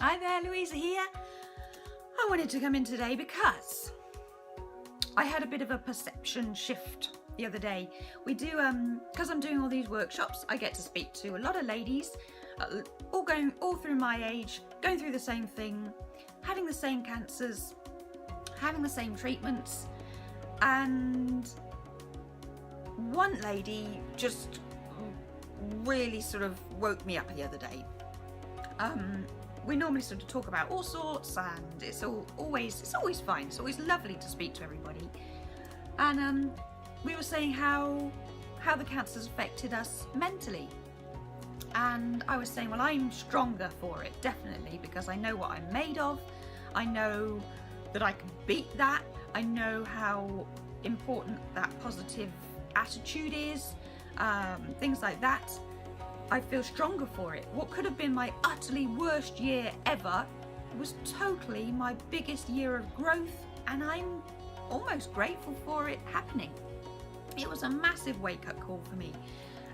Hi there, Louisa here. I wanted to come in today because I had a bit of a perception shift the other day. We do, because I'm doing all these workshops, I get to speak to a lot of ladies, all through my age, going through the same thing, having the same cancers, having the same treatments, and one lady just really sort of woke me up the other day. We normally sort of talk about all sorts, and it's always fine. It's always lovely to speak to everybody. And we were saying how the cancer's affected us mentally. And I was saying, well, I'm stronger for it, definitely, because I know what I'm made of. I know that I can beat that. I know how important that positive attitude is, things like that. I feel stronger for it. What could have been my utterly worst year ever was totally my biggest year of growth, and I'm almost grateful for it happening. It was a massive wake-up call for me,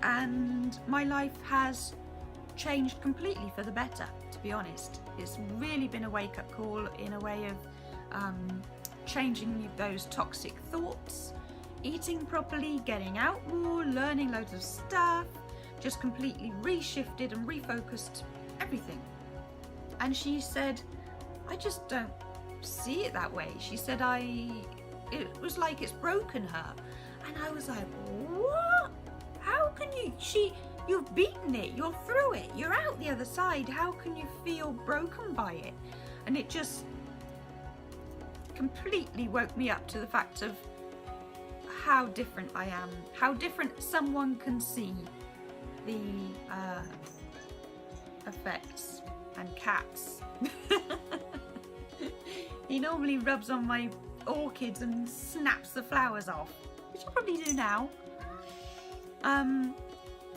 and my life has changed completely for the better, to be honest. It's really been a wake-up call in a way of changing those toxic thoughts, eating properly, getting out more, learning loads of stuff, just completely reshifted and refocused everything. And she said, I just don't see it that way. She said it was like it's broken her. And I was like, what? How can you? You've beaten it, you're through it, you're out the other side. How can you feel broken by it? And it just completely woke me up to the fact of how different I am, how different someone can see the effects. And cats. He normally rubs on my orchids and snaps the flowers off, which I probably do now.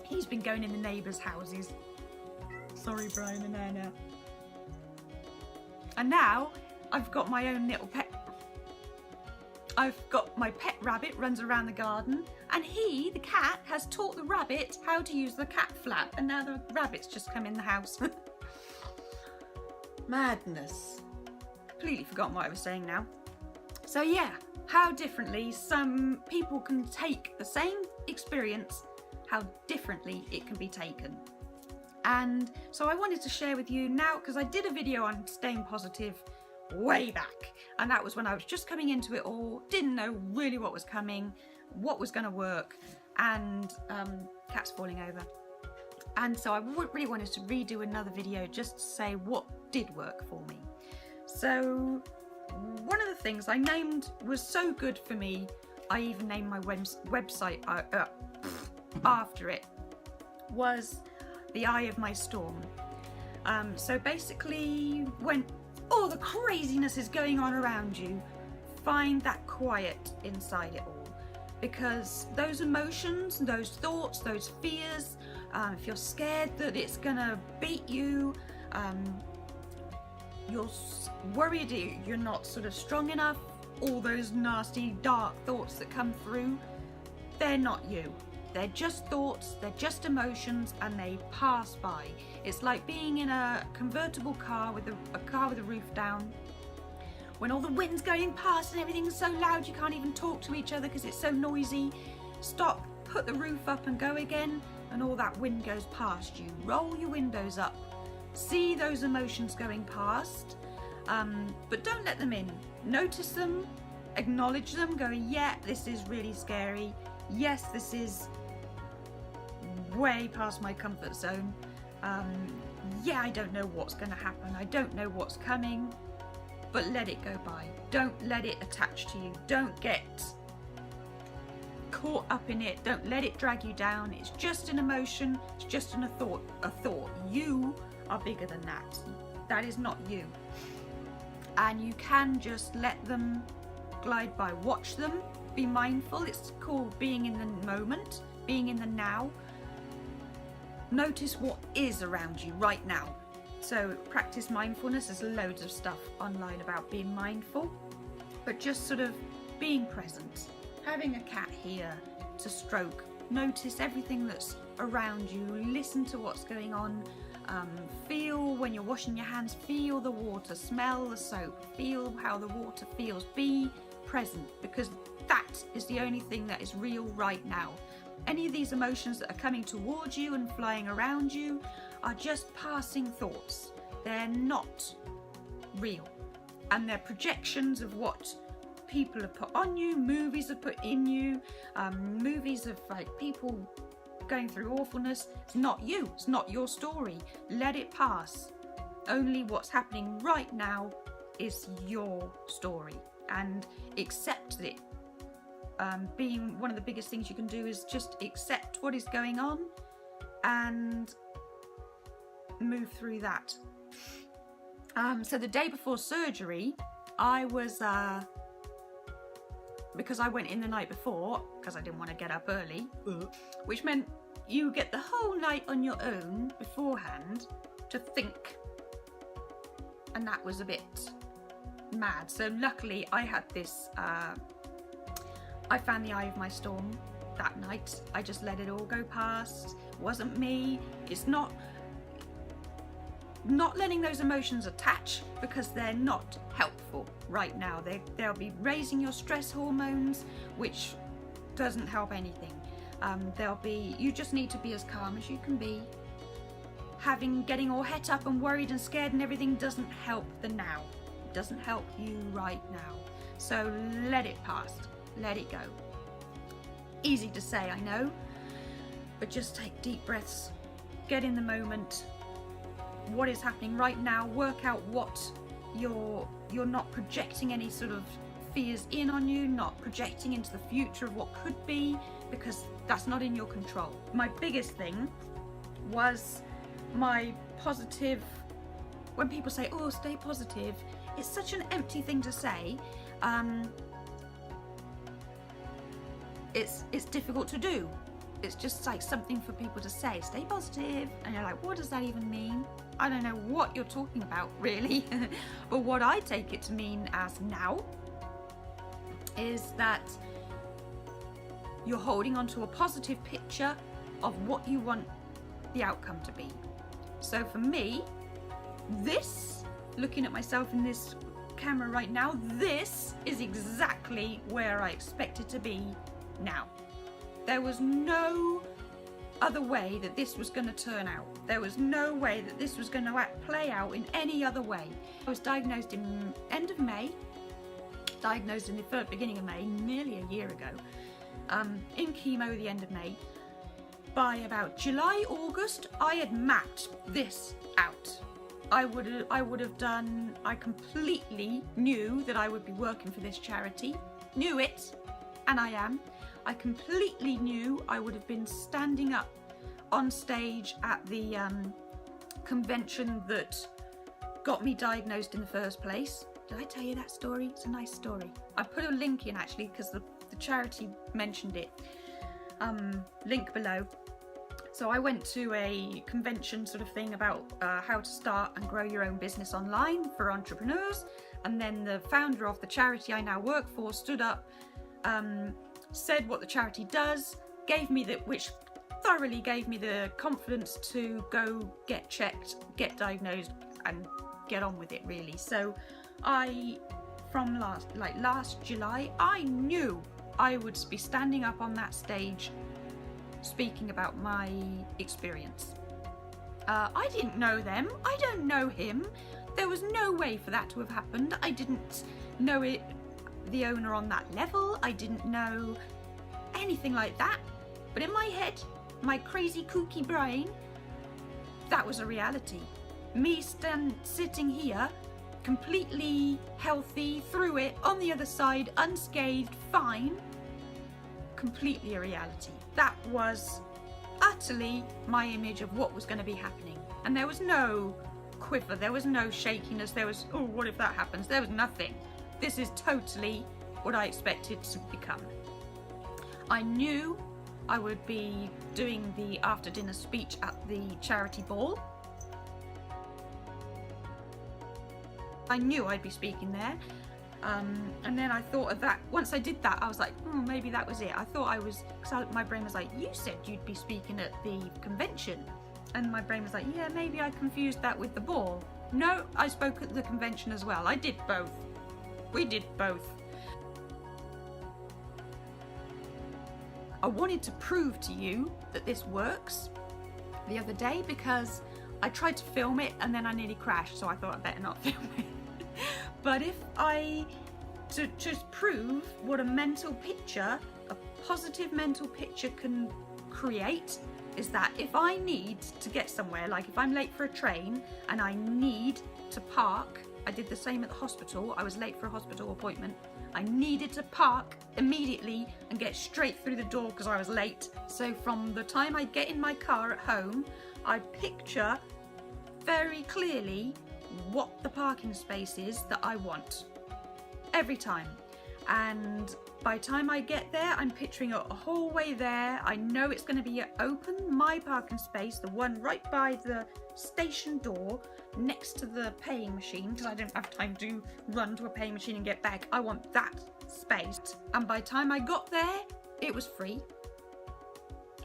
He's been going in the neighbours' houses. Sorry, Brian and Anna. And now I've got my own little pet. I've got my pet rabbit runs around the garden, and he, the cat, has taught the rabbit how to use the cat flap, and now the rabbit's just come in the house. Madness. Completely forgotten what I was saying now. So yeah, how differently some people can take the same experience, how differently it can be taken. And so I wanted to share with you now, because I did a video on staying positive way back, and that was when I was just coming into it all, didn't know really what was coming, what was going to work, and cats falling over. And so I really wanted to redo another video just to say what did work for me. So one of the things I named was so good for me, I even named my website after it, was the eye of my storm. So basically, when all the craziness is going on around you, find that quiet inside it all, because those emotions, those thoughts, those fears, if you're scared that it's gonna beat you, you're worried you're not sort of strong enough, all those nasty dark thoughts that come through, they're not you. They're just thoughts, they're just emotions, and they pass by. It's like being in a convertible car with a car with the roof down. When all the wind's going past and everything's so loud you can't even talk to each other because it's so noisy, stop, put the roof up and go again, and all that wind goes past you. Roll your windows up. See those emotions going past, but don't let them in. Notice them, acknowledge them, go, yeah, this is really scary. Yes, this is way past my comfort zone. Yeah, I don't know what's going to happen. I don't know what's coming, but let it go by. Don't let it attach to you. Don't get caught up in it. Don't let it drag you down. It's just an emotion. It's just a thought. You are bigger than that. That is not you. And you can just let them glide by. Watch them. Be mindful. It's called being in the moment, being in the now. Notice what is around you right now. So practice mindfulness. There's loads of stuff online about being mindful, but just sort of being present. Having a cat here to stroke. Notice everything that's around you. Listen to what's going on. Feel when you're washing your hands, feel the water, smell the soap, feel how the water feels. Be present, because that is the only thing that is real right now. Any of these emotions that are coming towards you and flying around you are just passing thoughts. They're not real, and they're projections of what people have put on you, movies have put in you, movies of like people going through awfulness. It's not you, it's not your story. Let it pass. Only what's happening right now is your story, and accept it. Being one of the biggest things you can do is just accept what is going on and move through that. So the day before surgery, I was because I went in the night before because I didn't want to get up early, which meant you get the whole night on your own beforehand to think, and that was a bit mad. So luckily I had this I found the eye of my storm that night. I just let it all go past. It wasn't me. It's not letting those emotions attach, because they're not helpful right now. They'll be raising your stress hormones, which doesn't help anything. You just need to be as calm as you can be. Getting all het up and worried and scared and everything doesn't help the now. It doesn't help you right now. So let it pass. Let it go. Easy to say, I know, but just take deep breaths. Get in the moment. What is happening right now? Work out what you're not projecting any sort of fears in on you, not projecting into the future of what could be, because that's not in your control. My biggest thing was my positive. When people say, oh, stay positive, it's such an empty thing to say. It's difficult to do. It's just like something for people to say, stay positive, and you're like, what does that even mean? I don't know what you're talking about, really. But what I take it to mean as now is that you're holding on to a positive picture of what you want the outcome to be. So for me, looking at myself in this camera right now, this is exactly where I expect it to be now. There was no other way that this was going to turn out. There was no way that this was going to play out in any other way. I was diagnosed in end of May, diagnosed in the beginning of May, nearly a year ago, in chemo the end of May. By about July, August, I had mapped this out. I completely knew that I would be working for this charity, knew it, and I am. I completely knew I would have been standing up on stage at the convention that got me diagnosed in the first place. Did I tell you that story? It's a nice story. I put a link in actually because the charity mentioned it. Link below. So I went to a convention sort of thing about how to start and grow your own business online for entrepreneurs. And then the founder of the charity I now work for stood up, said what the charity does, which thoroughly gave me the confidence to go get checked, get diagnosed, and get on with it, really. So from last July, I knew I would be standing up on that stage speaking about my experience. I didn't know them. I don't know him. There was no way for that to have happened. I didn't know the owner on that level. I didn't know anything like that. But in my head, my crazy kooky brain, that was a reality. Me sitting here, completely healthy, through it, on the other side, unscathed, fine, completely a reality. That was utterly my image of what was going to be happening. And there was no quiver, there was no shakiness, there was, oh, what if that happens? There was nothing. This is totally what I expected to become. I knew I would be doing the after dinner speech at the charity ball. I knew I'd be speaking there. And then I thought of that. Once I did that, I was like, maybe that was it. I thought because my brain was like, you said you'd be speaking at the convention. And my brain was like, yeah, maybe I confused that with the ball. No, I spoke at the convention as well. I did both. We did both. I wanted to prove to you that this works the other day because I tried to film it and then I nearly crashed, so I thought I'd better not film it. But to just prove what a mental picture, a positive mental picture can create, is that if I need to get somewhere, like if I'm late for a train and I need to park, I did the same at the hospital, I was late for a hospital appointment, I needed to park immediately and get straight through the door because I was late. So from the time I get in my car at home, I picture very clearly what the parking space is that I want every time. And by the time I get there, I'm picturing it a whole way there. I know it's going to be open, my parking space, the one right by the station door next to the paying machine, because I don't have time to run to a paying machine and get back. I want that space. And by the time I got there, it was free.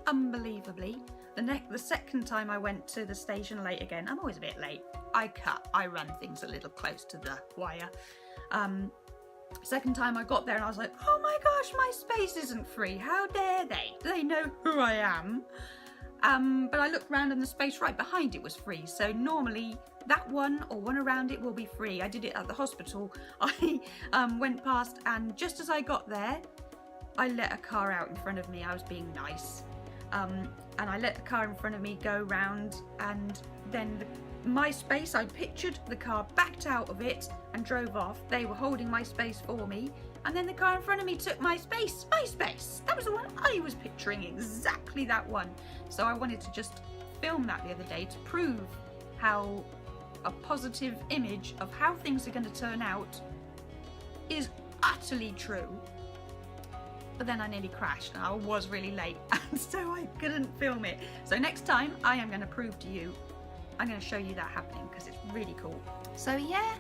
Unbelievably. The second time I went to the station late again, I'm always a bit late. I run things a little close to the wire. Second time I got there and I was like, oh my gosh, my space isn't free. How dare they? Do they know who I am? But I looked around and the space right behind it was free. So normally that one or one around it will be free. I did it at the hospital. I went past and just as I got there, I let a car out in front of me. I was being nice. And I let the car in front of me go round, and then my space, I pictured the car backed out of it and drove off. They were holding my space for me, and then the car in front of me took my space. My space! That was the one I was picturing, exactly that one. So I wanted to just film that the other day to prove how a positive image of how things are going to turn out is utterly true. But then I nearly crashed and I was really late, and so I couldn't film it. So next time I am going to prove to you, I'm going to show you that happening because it's really cool. So yeah,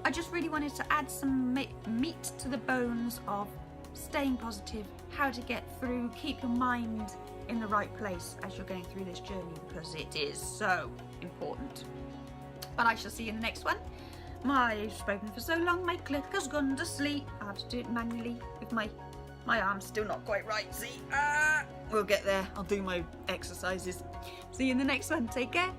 I just really wanted to add some meat to the bones of staying positive, how to get through, keep your mind in the right place as you're going through this journey, because it is so important. But I shall see you in the next one. I've spoken for so long, my clicker's gone to sleep. I have to do it manually with my arm's still not quite right, see? We'll get there. I'll do my exercises. See you in the next one. Take care.